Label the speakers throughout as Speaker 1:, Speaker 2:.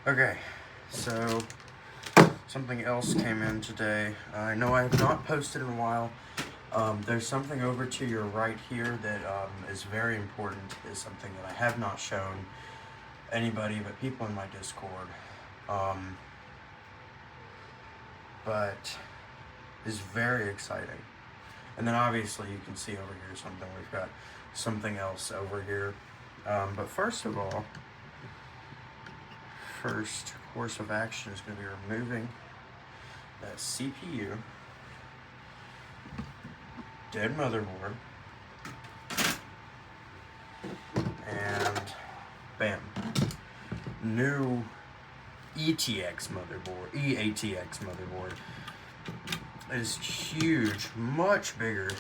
Speaker 1: Okay, so something else came in today. I know I have not posted in a while. There's something over to your right here that is very important. Is something that I have not shown anybody but people in my Discord. But is very exciting. And then obviously you can see over here something. We've got something else over here. But first of all, first course of action is going to be removing that CPU, dead motherboard, and bam, new EATX motherboard. It is huge, much bigger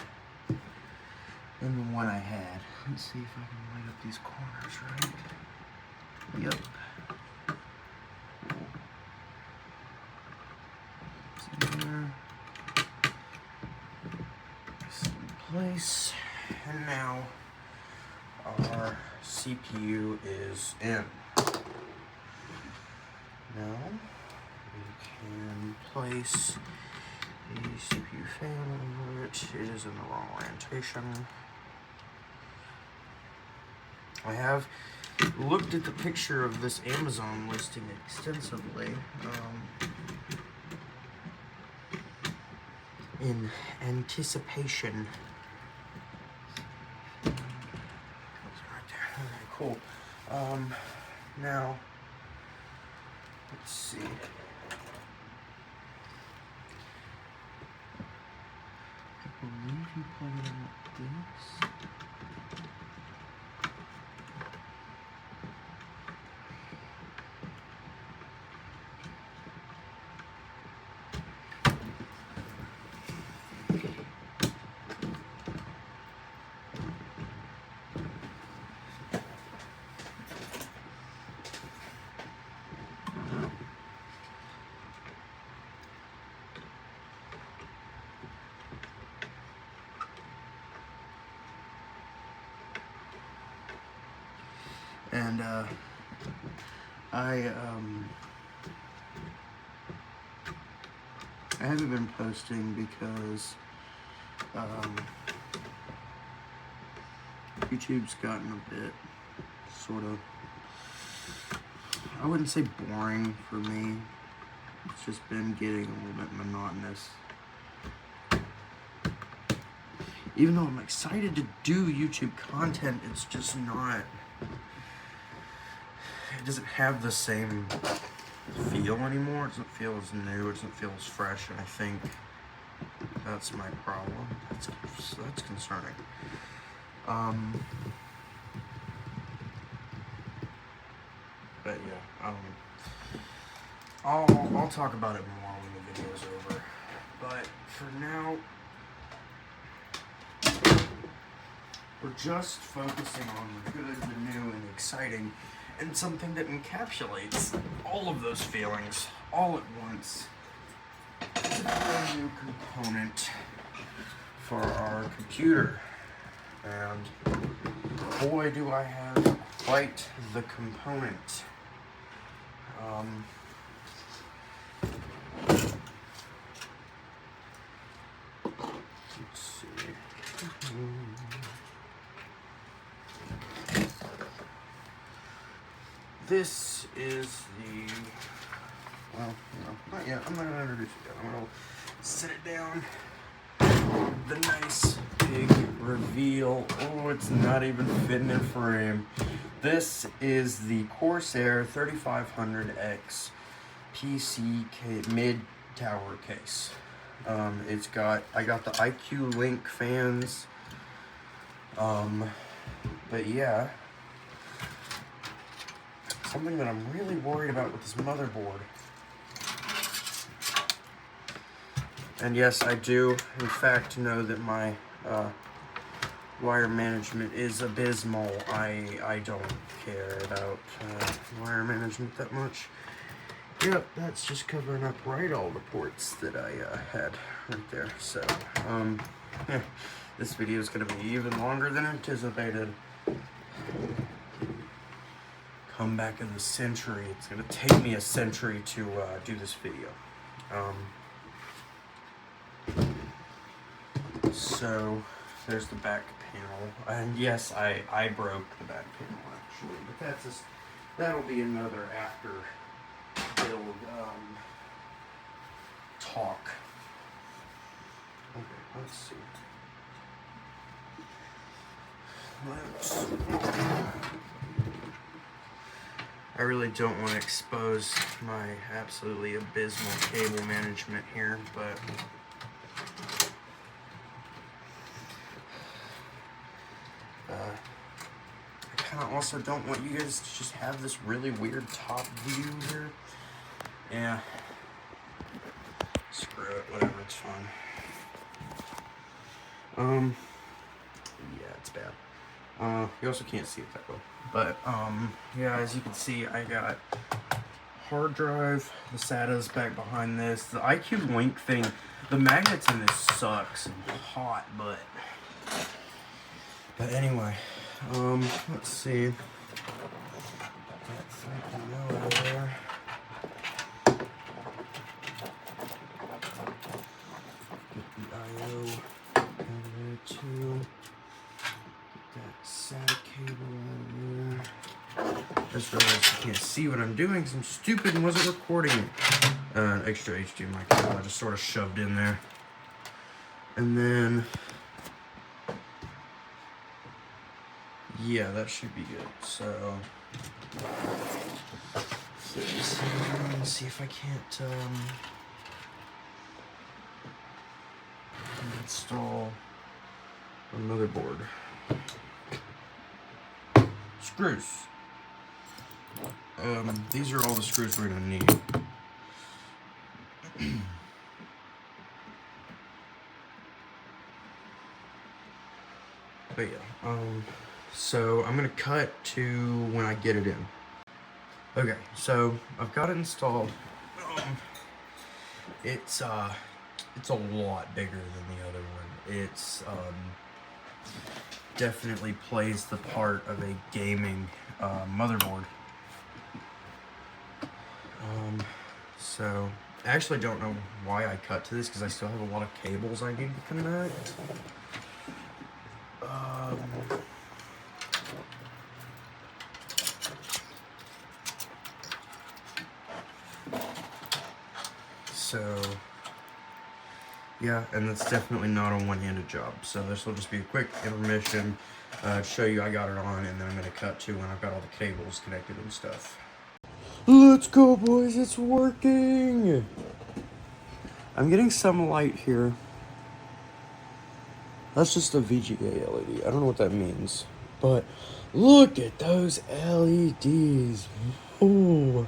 Speaker 1: than the one I had. Let's see if I can light up these corners right. Yep. There. Place, and now our CPU is in. Now we can place the CPU fan over it. It is in the wrong orientation. I have looked at the picture of this Amazon listing extensively in anticipation. That's right there. Okay, cool. Now, let's see. I believe you plug it in like this. And I haven't been posting because YouTube's gotten a bit sort of, I wouldn't say boring for me. It's just been getting a little bit monotonous. Even though I'm excited to do YouTube content, it's just not, it doesn't have the same feel anymore. It doesn't feel as new, it doesn't feel as fresh, and I think that's my problem. That's concerning. But yeah, I'll talk about it more when the video's over. But for now, we're just focusing on the good, the new, and the exciting, and something that encapsulates all of those feelings all at once. It's a brand new component for our computer. And boy, do I have quite the component. Let's see. This is the, well, no, not yet. I'm not going to introduce it yet. I'm going to sit it down. The nice big reveal. Oh, it's not even fitting in frame. This is the Corsair 3500X PC mid tower case. I got the IQ Link fans. But yeah, something that I'm really worried about with this motherboard. And yes, I do, in fact, know that my wire management is abysmal. I don't care about wire management that much. Yep, that's just covering up right all the ports that I had right there. So, this video is going to be even longer than anticipated. comeback of the century. It's gonna take me a century to do this video. So there's the back panel, and yes, I broke the back panel actually, but that'll be another after build talk. Okay, let's see. I really don't want to expose my absolutely abysmal cable management here, but I kind of also don't want you guys to just have this really weird top view here. Yeah. Screw it, whatever, it's fine. Yeah, it's bad. You also can't see it that well. But, yeah, as you can see, I got hard drive, the SATA's back behind this. The iCUE Link thing, the magnets in this sucks and hot, but anyway, let's see. That freaking no out there. Get the IO out of there too. Get that SATA cable out of there. Just realized you can't see what I'm doing because I'm stupid and wasn't recording it. An extra HDMI cable I just sort of shoved in there. And then, yeah, that should be good. So, let's see if I can't install a motherboard. Screws. These are all the screws we're gonna need. But yeah, so I'm gonna cut to when I get it in. Okay, so I've got it installed. It's a lot bigger than the other one. It's definitely plays the part of a gaming motherboard. So I actually don't know why I cut to this because I still have a lot of cables I need to connect. So yeah, and it's definitely not a one-handed job. So this will just be a quick intermission to show you I got it on, and then I'm gonna cut to when I've got all the cables connected and stuff. Let's go, boys, it's working! I'm getting some light here. That's just a VGA LED. I don't know what that means. But look at those LEDs. Oh,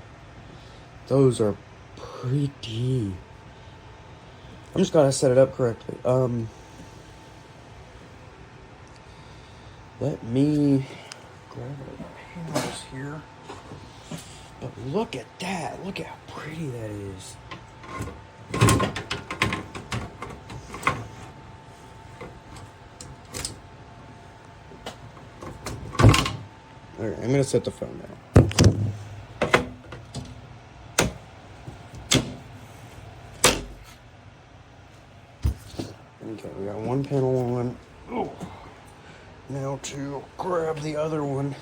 Speaker 1: those are pretty. I'm just gotta set it up correctly. Let me grab the panels here. But look at that. Look at how pretty that is. Alright, I'm gonna set the phone down. Okay, we got one panel on. Oh. Now to grab the other one.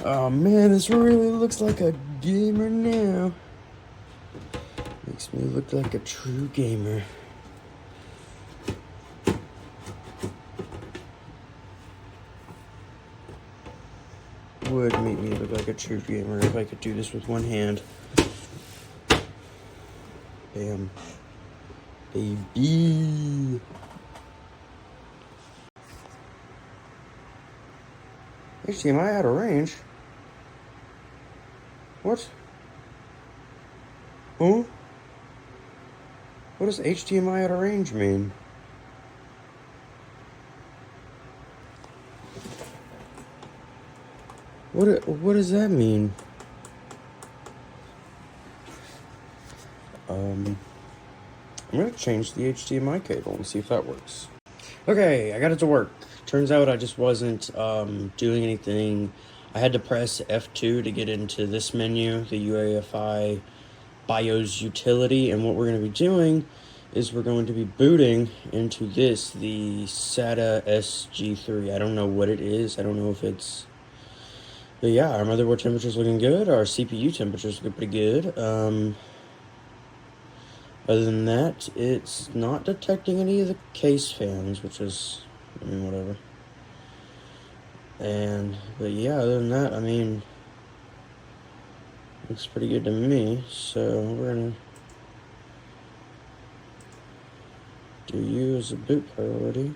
Speaker 1: Oh man, this really looks like a gamer now. Makes me look like a true gamer. Would make me look like a true gamer if I could do this with one hand. Bam. Baby. HDMI out of range? What? Huh? What does HDMI out of range mean? What does that mean? I'm gonna change the HDMI cable and see if that works. Okay, I got it to work. Turns out I just wasn't doing anything. I had to press F2 to get into this menu, the UEFI BIOS utility, and what we're going to be doing is we're going to be booting into this, the SATA SG3. I don't know what it is. I don't know if it's... But yeah, our motherboard temperature's looking good. Our CPU temperature's looking pretty good. Other than that, it's not detecting any of the case fans, which is, I mean, whatever. But yeah, other than that, I mean, looks pretty good to me. So we're gonna do you as a boot priority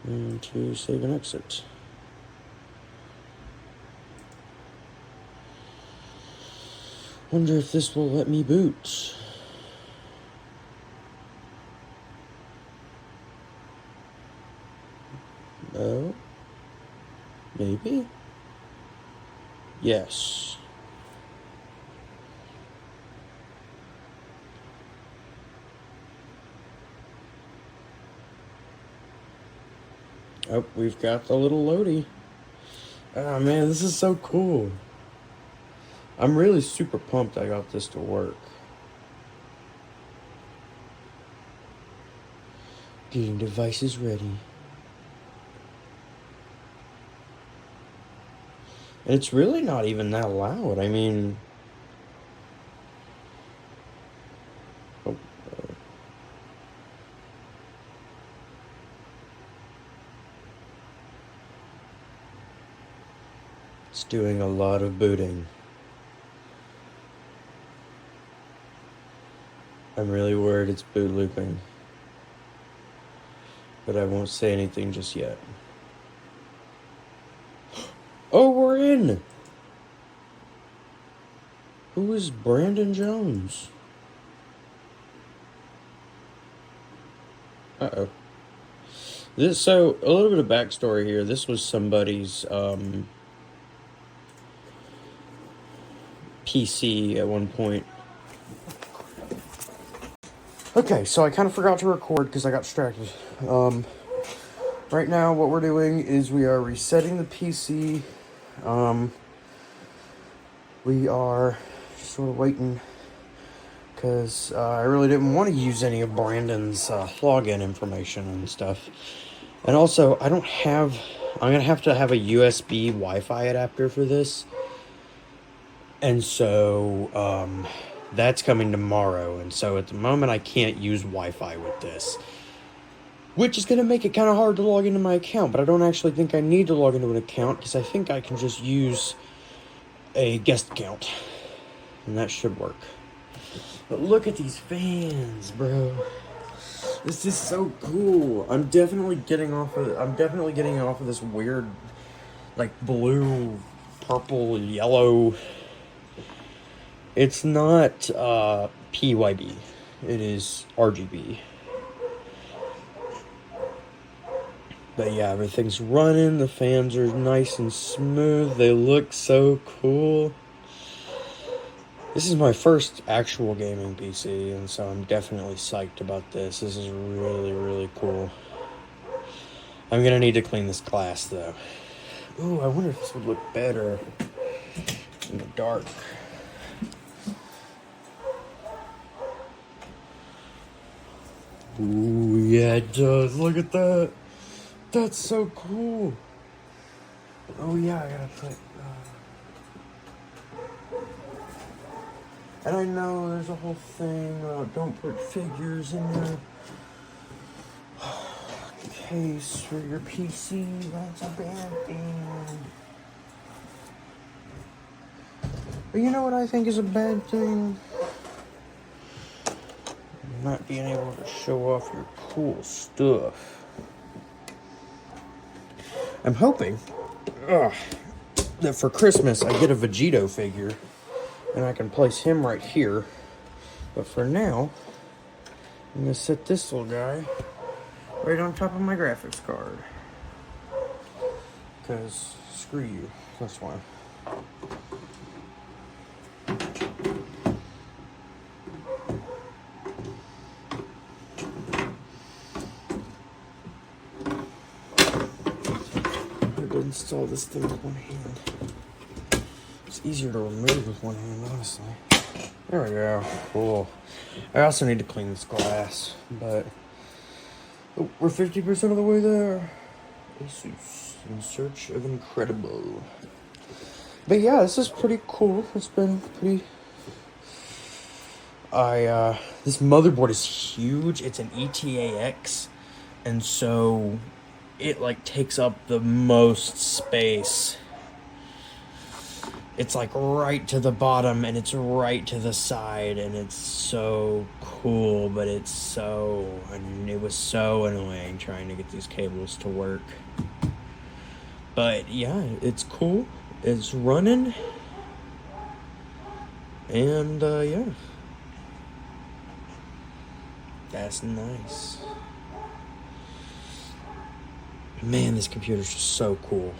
Speaker 1: and to save and exit. Wonder if this will let me boot. No? Maybe? Yes. Oh, we've got the little loady. Oh man, this is so cool. I'm really super pumped I got this to work. Getting devices ready. And it's really not even that loud. I mean... Oh, it's doing a lot of booting. I'm really worried it's boot looping. But I won't say anything just yet. Oh, we're in! Who is Brandon Jones? Uh-oh. So, a little bit of backstory here. This was somebody's, PC at one point. Okay, so I kind of forgot to record because I got distracted. Right now, what we're doing is we are resetting the PC. We are sort of waiting because I really didn't want to use any of Brandon's login information and stuff. And also, I'm going to have a USB Wi-Fi adapter for this. And so, that's coming tomorrow. And so at the moment, I can't use Wi-Fi with this. Which is going to make it kind of hard to log into my account. But I don't actually think I need to log into an account because I think I can just use a guest account. And that should work. But look at these fans, bro. This is so cool. I'm definitely getting off of this weird, like, blue, purple, yellow. It's not PYB. It is RGB. But yeah, everything's running. The fans are nice and smooth. They look so cool. This is my first actual gaming PC, and so I'm definitely psyched about this. This is really, really cool. I'm gonna need to clean this glass, though. Ooh, I wonder if this would look better in the dark. Ooh, yeah, it does. Look at that. That's so cool. Oh yeah, I gotta put. And I know there's a whole thing. Don't put figures in your case for your PC. That's a bad thing. But you know what I think is a bad thing? Not being able to show off your cool stuff. I'm hoping that for Christmas I get a Vegito figure and I can place him right here. But for now, I'm going to set this little guy right on top of my graphics card. Because screw you, that's why. install this thing with one hand. It's easier to remove with one hand, honestly. There we go. Cool. I also need to clean this glass, but we're 50% of the way there. Asus, in search of incredible. But yeah, this is pretty cool. It's been pretty... this motherboard is huge. It's an ETAX, and so it like takes up the most space. It's like right to the bottom and it's right to the side, and it's so cool, but it was so annoying trying to get these cables to work. But yeah, it's cool. It's running. And yeah. That's nice. Man, this computer's just so cool.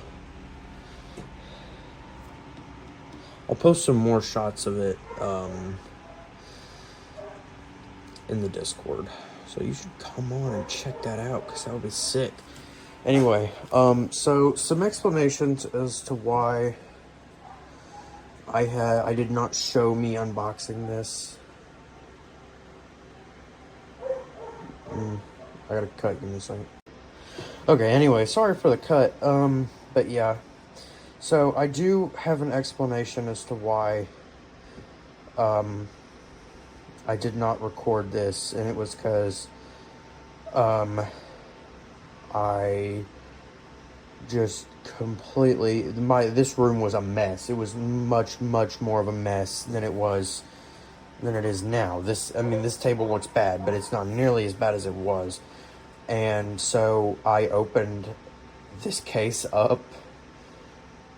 Speaker 1: I'll post some more shots of it in the Discord. So you should come on and check that out, because that would be sick. Anyway, so some explanations as to why I did not show me unboxing this. I gotta cut, give me a second. Okay, anyway, sorry for the cut, but yeah. So, I do have an explanation as to why, I did not record this, and it was because, I just completely, this room was a mess. It was much, much more of a mess than it is now. This table looks bad, but it's not nearly as bad as it was. And so I opened this case up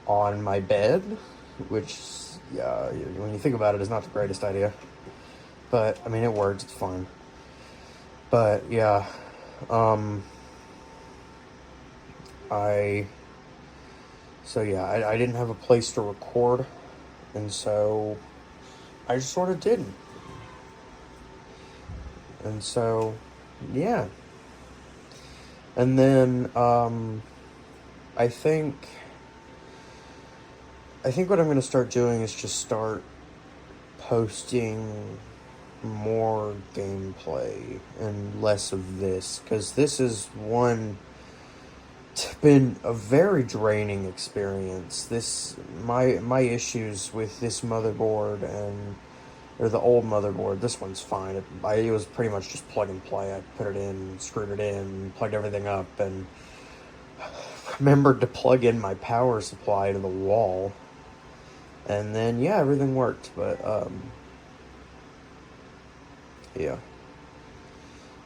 Speaker 1: on my bed, which, yeah, when you think about it, is not the greatest idea. But, I mean, it works, it's fine. But, yeah, I didn't have a place to record, and so I just sort of didn't. And so, yeah. And then, I think what I'm going to start doing is just start posting more gameplay and less of this, because this is it's been a very draining experience. My issues with this motherboard or the old motherboard, this one's fine. It was pretty much just plug and play. I put it in, screwed it in, plugged everything up, and remembered to plug in my power supply to the wall. And then, yeah, everything worked, but, yeah.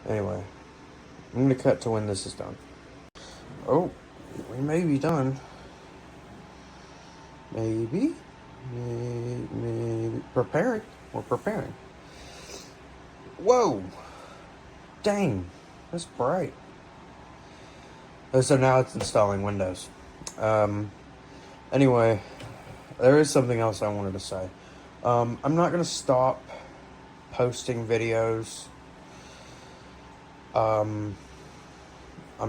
Speaker 1: Anyway, I'm gonna cut to when this is done. Oh, we may be done. Maybe. Preparing. We're preparing. Whoa! Dang, that's bright. Oh, so now it's installing Windows. Anyway, there is something else I wanted to say. I'm not going to stop posting videos. I'm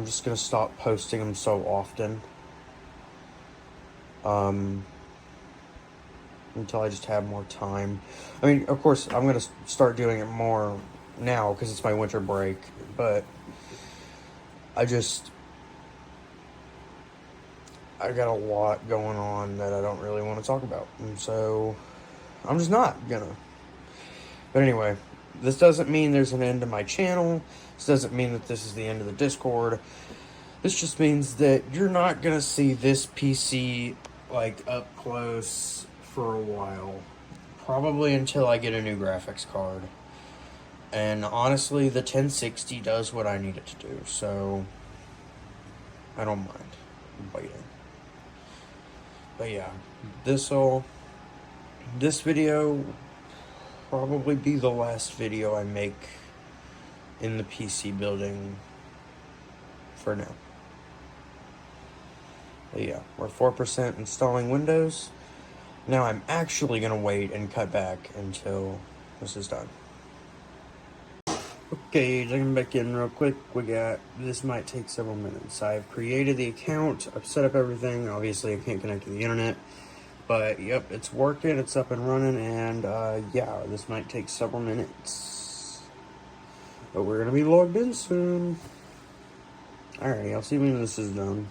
Speaker 1: just going to stop posting them so often. Until I just have more time. I mean, of course, I'm going to start doing it more now because it's my winter break, but I got a lot going on that I don't really want to talk about, and so I'm just not gonna. But anyway, this doesn't mean there's an end to my channel. This doesn't mean that this is the end of the Discord. This just means that you're not gonna see this PC like up close for a while, probably until I get a new graphics card. And honestly, the 1060 does what I need it to do, so I don't mind waiting. But yeah, this video probably be the last video I make in the PC building for now. But yeah, we're 4% installing Windows. Now I'm actually going to wait and cut back until this is done. Okay, checking back in real quick. This might take several minutes. I've created the account, I've set up everything. Obviously, I can't connect to the internet, but yep, it's working, it's up and running, and yeah, this might take several minutes. But we're gonna be logged in soon. Alrighty, I'll see when this is done.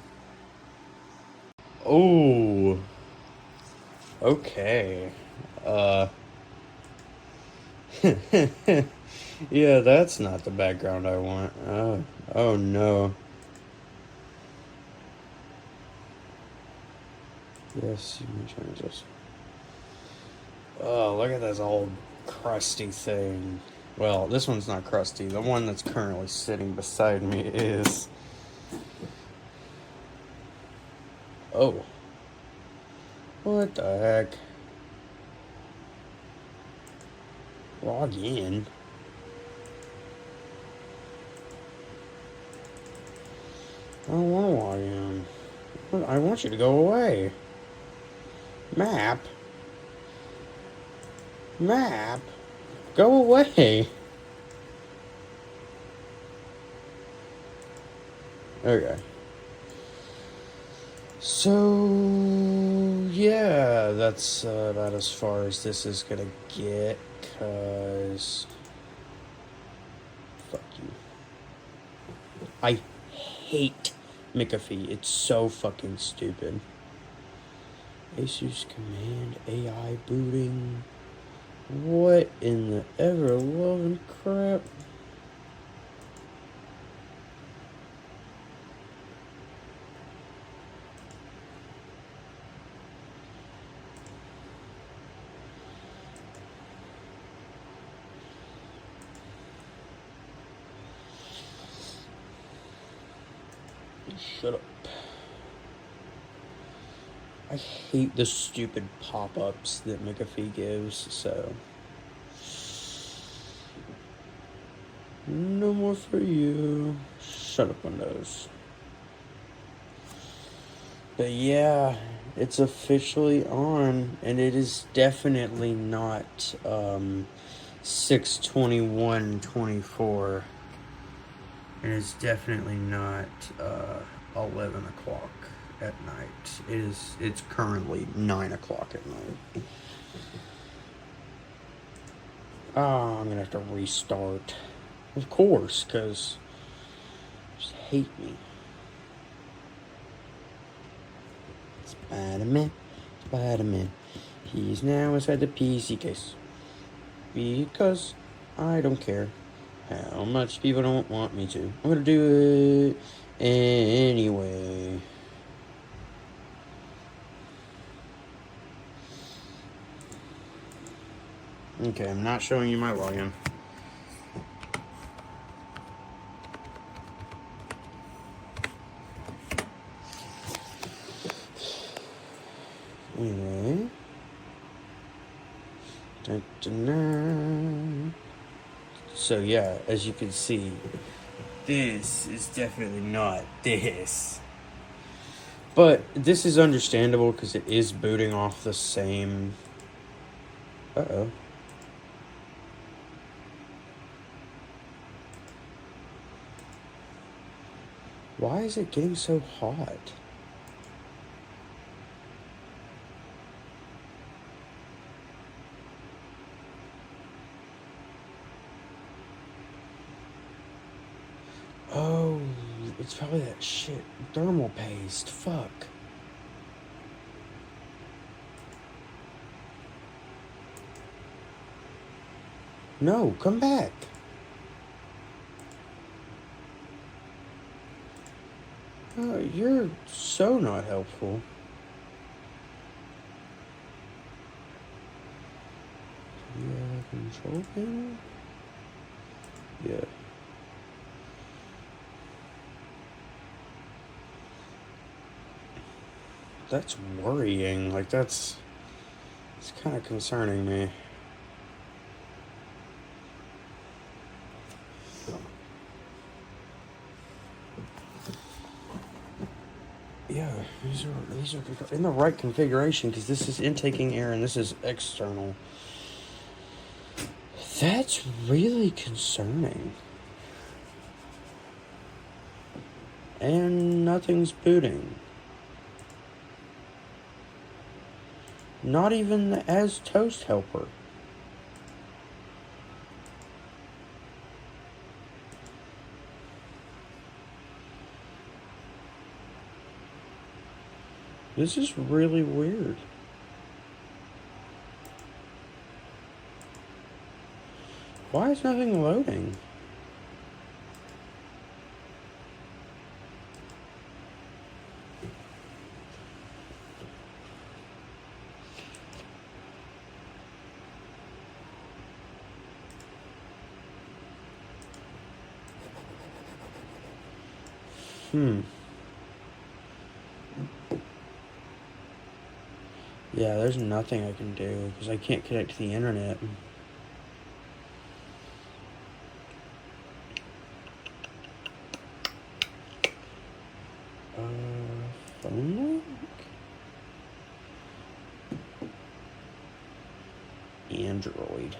Speaker 1: Oh, okay. Yeah, that's not the background I want. Oh no. Yes, you may change this. Oh, look at this old crusty thing. Well, this one's not crusty. The one that's currently sitting beside me is. Oh. What the heck? Log in. I don't want to log in. I want you to go away. Map? Map? Go away. Okay. So, yeah, that's about as far as this is gonna get, cause... Fuck you. I hate McAfee. It's so fucking stupid. Asus Command AI booting. What in the ever-loving crap? Shut up. I hate the stupid pop-ups that McAfee gives, so... No more for you. Shut up, Windows. But yeah, it's officially on, and it is definitely not 6/21/24. And it's definitely not 11 o'clock at night. It's currently 9 o'clock at night. Oh, I'm gonna have to restart. Of course, because just hate me. Spider-Man. He's now inside the PC case. Because I don't care how much people don't want me to. I'm gonna do it anyway. Okay, I'm not showing you my login. Anyway. So yeah, as you can see, this is definitely not this. But this is understandable because it is booting off the same... Uh-oh. Why is it getting so hot? Oh, it's probably that shit thermal paste. Fuck. No, come back. Oh, you're so not helpful. Yeah, control panel? Yeah. That's worrying. Like, it's kind of concerning me. Yeah, these are in the right configuration because this is intaking air and this is external. That's really concerning. And nothing's booting. Not even the As Toast helper. This is really weird. Why is nothing loading? Yeah, there's nothing I can do because I can't connect to the internet. Phone link? Android.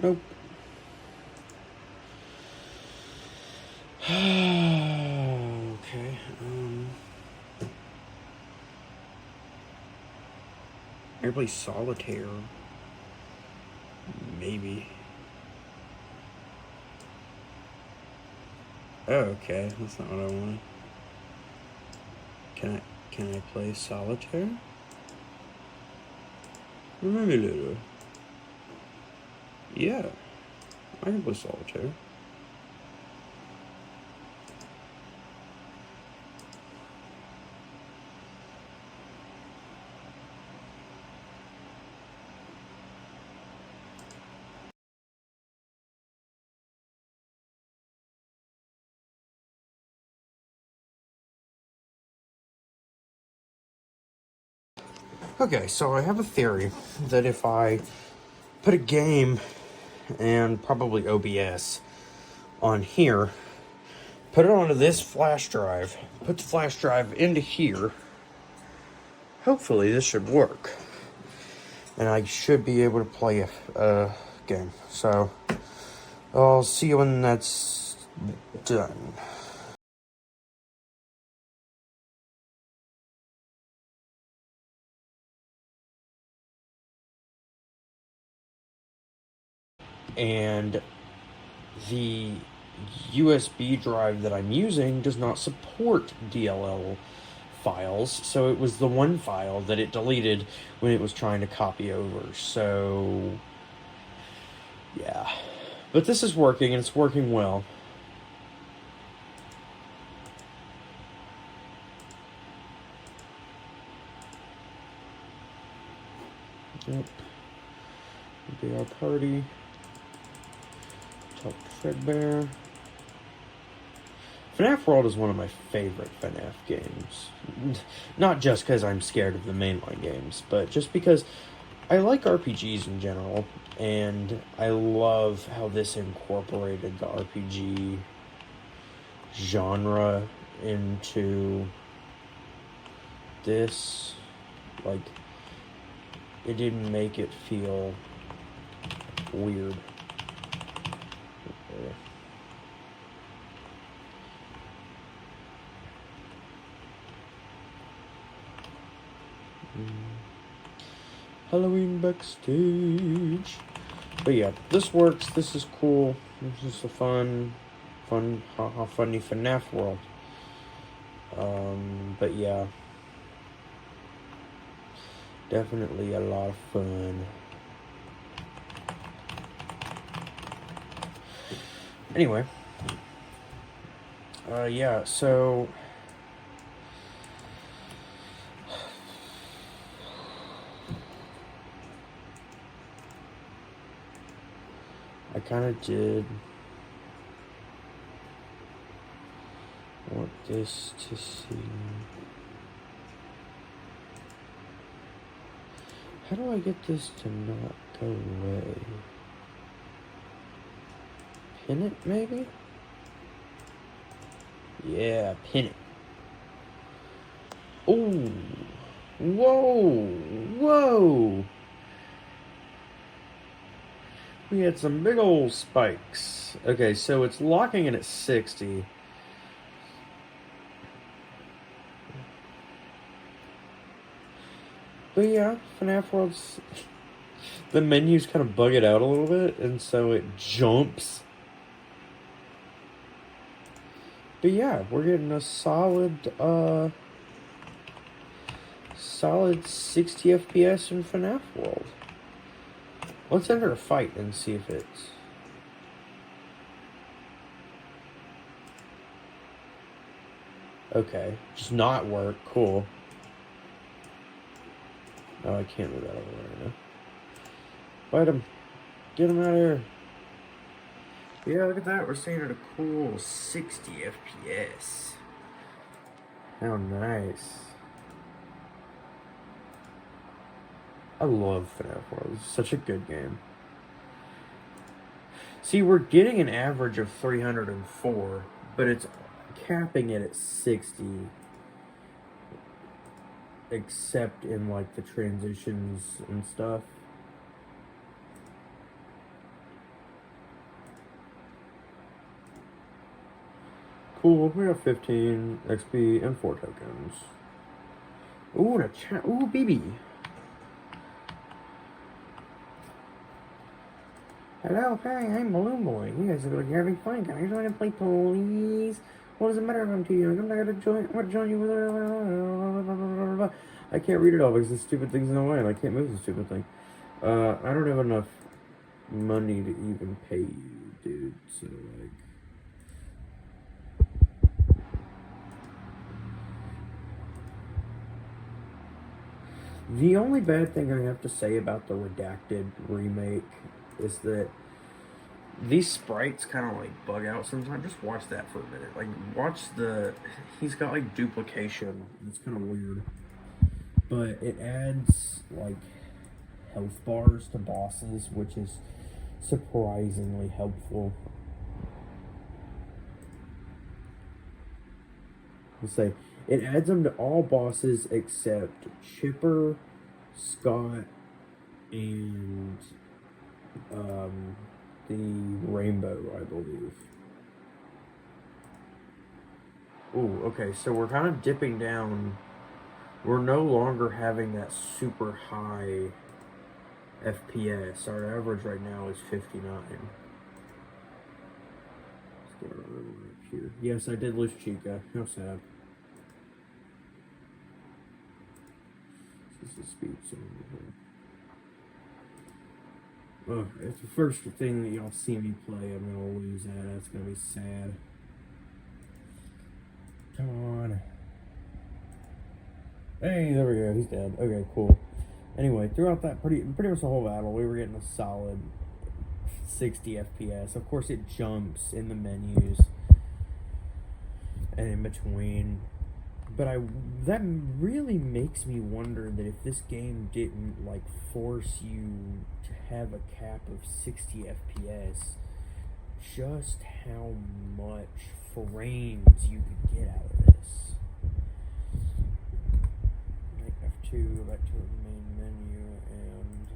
Speaker 1: Nope. Okay. Maybe play Solitaire. Maybe. Oh, okay. That's not what I wanted. Can I play Solitaire? Yeah. I can play Solitaire. Okay, so I have a theory that if I put a game and probably OBS on here, put it onto this flash drive, put the flash drive into here, hopefully this should work. And I should be able to play a game. So, I'll see you when that's done. And the USB drive that I'm using does not support DLL files, so it was the one file that it deleted when it was trying to copy over. So, yeah. But this is working, and it's working well. Yep. Be our party. Talk to Fredbear. FNAF World is one of my favorite FNAF games. Not just because I'm scared of the mainline games, but just because I like RPGs in general, and I love how this incorporated the RPG genre into this. Like, it didn't make it feel weird. Halloween backstage. But yeah, this works. This is cool. This is a fun, funny FNAF world. But yeah, definitely a lot of fun. Anyway, yeah, so I kind of did want this to see. How do I get this to not go away? Pin it, maybe? Yeah, pin it. Ooh. Whoa. Whoa. We had some big old spikes. Okay, so it's locking it at 60. But yeah, FNAF World's... the menus kind of bug it out a little bit, and so it jumps. But yeah, we're getting a solid 60 FPS in FNAF World. Let's enter a fight and see if it's... okay, just not work, cool. Oh, I can't move that over right now. Fight him. Get him out of here. Yeah, look at that. We're seeing at a cool 60 FPS. How nice. I love FNAF World. It's such a good game. See, we're getting an average of 304, but it's capping it at 60. Except in, like, the transitions and stuff. Cool, we got 15 XP and 4 tokens. Ooh, the chat. Ooh, BB. Hello, hi, I'm Balloon Boy. You guys are having fun. Can I join and play, please? What does it matter if I'm too young? I'm not gonna join. I'm gonna join you with. I can't read it all because the stupid thing's in the way, and I can't move the stupid thing. I don't have enough money to even pay you, dude. So like. The only bad thing I have to say about the Redacted remake is that these sprites kind of like bug out sometimes. Just watch that for a minute. Like, watch the... he's got like duplication. It's kind of weird. But it adds like health bars to bosses, which is surprisingly helpful. Let's say it adds them to all bosses except Chipper, Scott, and the Rainbow, I believe. Ooh, okay, so we're kind of dipping down. We're no longer having that super high FPS. Our average right now is 59. Let's get our other up here. Yes, I did lose Chica. How sad. This is the speed zone here. Oh, it's the first thing that y'all see me play, I'm gonna lose that. That's gonna be sad. Come on. Hey, there we go. He's dead. Okay, cool. Anyway, throughout that pretty much the whole battle, we were getting a solid 60 FPS. Of course, it jumps in the menus and in between. But that really makes me wonder that if this game didn't like force you to have a cap of 60 FPS, just how much frames you could get out of this. Like F2, go back to the main menu and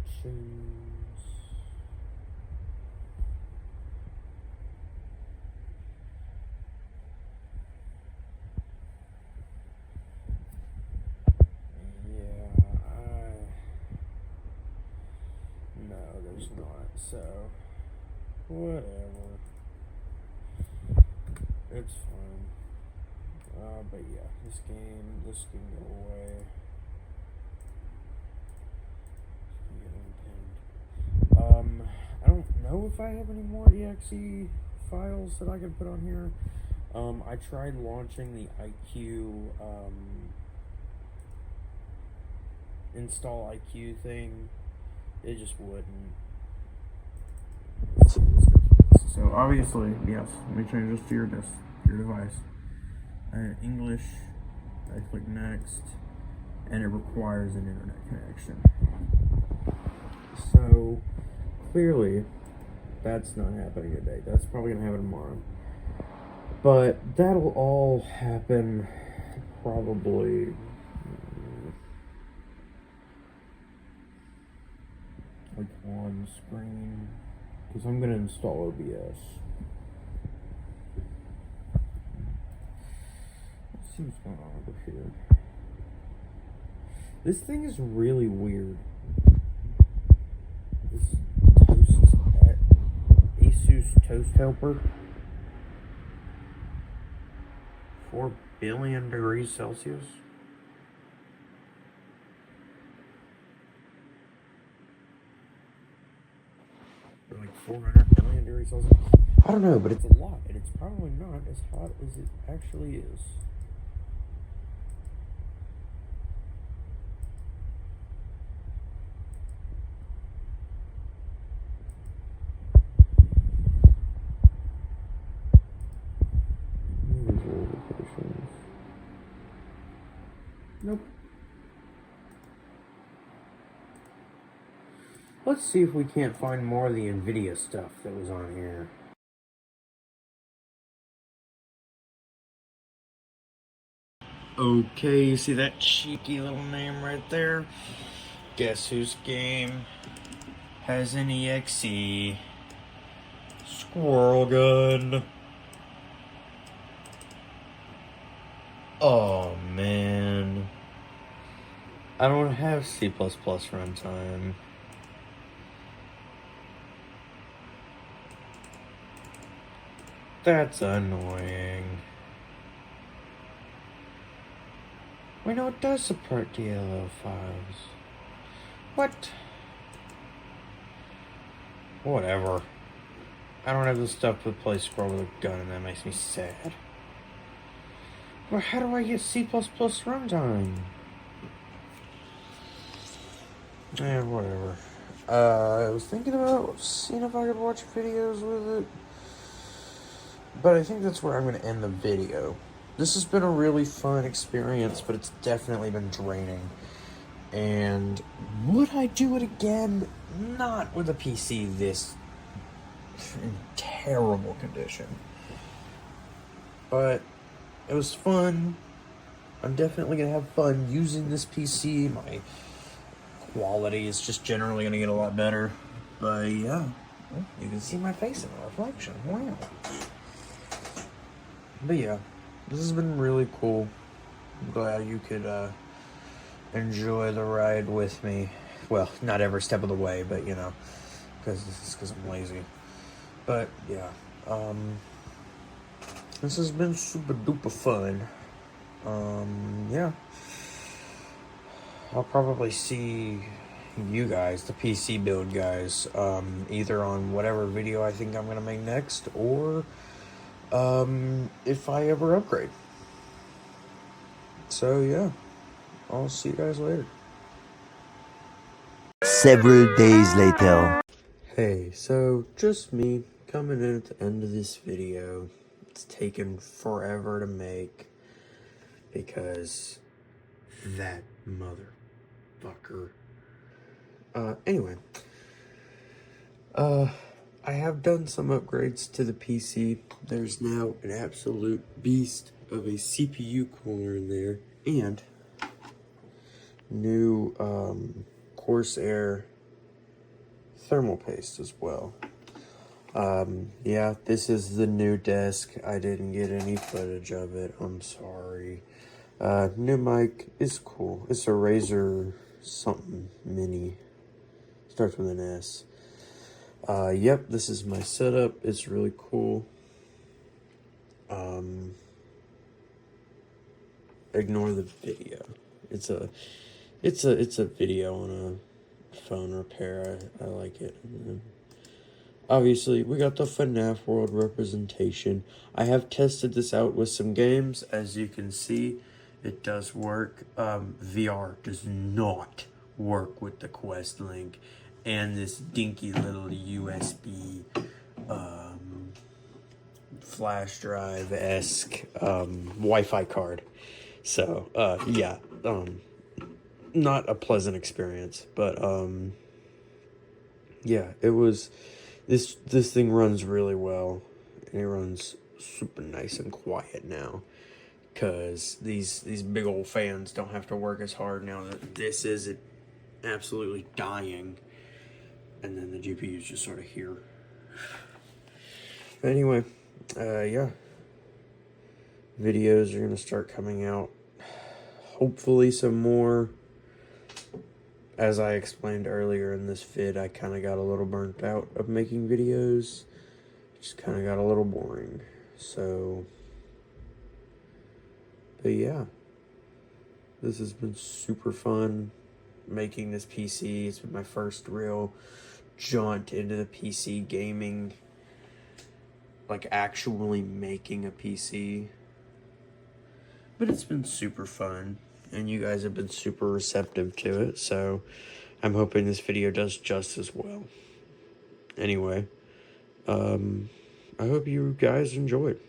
Speaker 1: options. Not, so whatever, it's fine. But yeah, this can go away. I don't know if I have any more exe files that I can put on here. I tried launching the IQ install IQ thing. It just wouldn't. So obviously, yes, let me change this to your device. English, I click next, and it requires an internet connection. So clearly, that's not happening today. That's probably gonna happen tomorrow. But that'll all happen probably like on screen, because I'm going to install OBS. Let's see what's going on over here. This thing is really weird. This toast at Asus Toast Helper. 4 billion degrees Celsius. Or like 400 million degrees Celsius. I don't know, but it's a lot, and it's probably not as hot as it actually is. Nope. Let's see if we can't find more of the NVIDIA stuff that was on here. Okay, you see that cheeky little name right there? Guess whose game has an EXE? Squirrel Gun. Oh man. I don't have C++ runtime. That's annoying. Wait, no, it does support DLL files. What? Whatever. I don't have the stuff to play Squirrel with a gun, and that makes me sad. Well, how do I get C++ runtime? Whatever. I was thinking about seeing if I could watch videos with it, but I think that's where I'm going to end the video. This has been a really fun experience, but it's definitely been draining. And would I do it again? Not with a PC this in terrible condition. But it was fun. I'm definitely going to have fun using this PC. My quality is just generally going to get a lot better. But yeah, you can see my face in the reflection. Wow. But yeah, this has been really cool. I'm glad you could enjoy the ride with me. Well, not every step of the way, but you know, because I'm lazy. But yeah, this has been super duper fun. Yeah, I'll probably see you guys, the PC build guys, either on whatever video I think I'm gonna make next, or if I ever upgrade. So yeah, I'll see you guys later.
Speaker 2: Several days later.
Speaker 1: Hey, so just me coming in at the end of this video. It's taken forever to make because that motherfucker. Anyway, I have done some upgrades to the PC. There's now an absolute beast of a CPU cooler in there, and new Corsair thermal paste as well. Yeah, this is the new desk. I didn't get any footage of it. I'm sorry. New mic is cool. It's a Razer something mini. Starts with an S. Yep, this is my setup. It's really cool. Ignore the video. It's a video on a phone repair. I like it. Obviously, we got the FNAF World representation. I have tested this out with some games. As you can see, it does work. VR does not work with the Quest Link and this dinky little USB flash drive-esque Wi-Fi card. So, yeah, not a pleasant experience, but yeah, it was. This thing runs really well, and it runs super nice and quiet now, because these big old fans don't have to work as hard now that this is absolutely dying, and then the GPU is just sort of here. Anyway, yeah, videos are gonna start coming out. Hopefully, some more as I explained earlier in this vid, I kind of got a little burnt out of making videos. Just kind of got a little boring. So, but yeah, this has been super fun making this PC. It's been my first real jaunt into the PC gaming, like actually making a PC. But it's been super fun, and you guys have been super receptive to it, so I'm hoping this video does just as well. Anyway, I hope you guys enjoyed.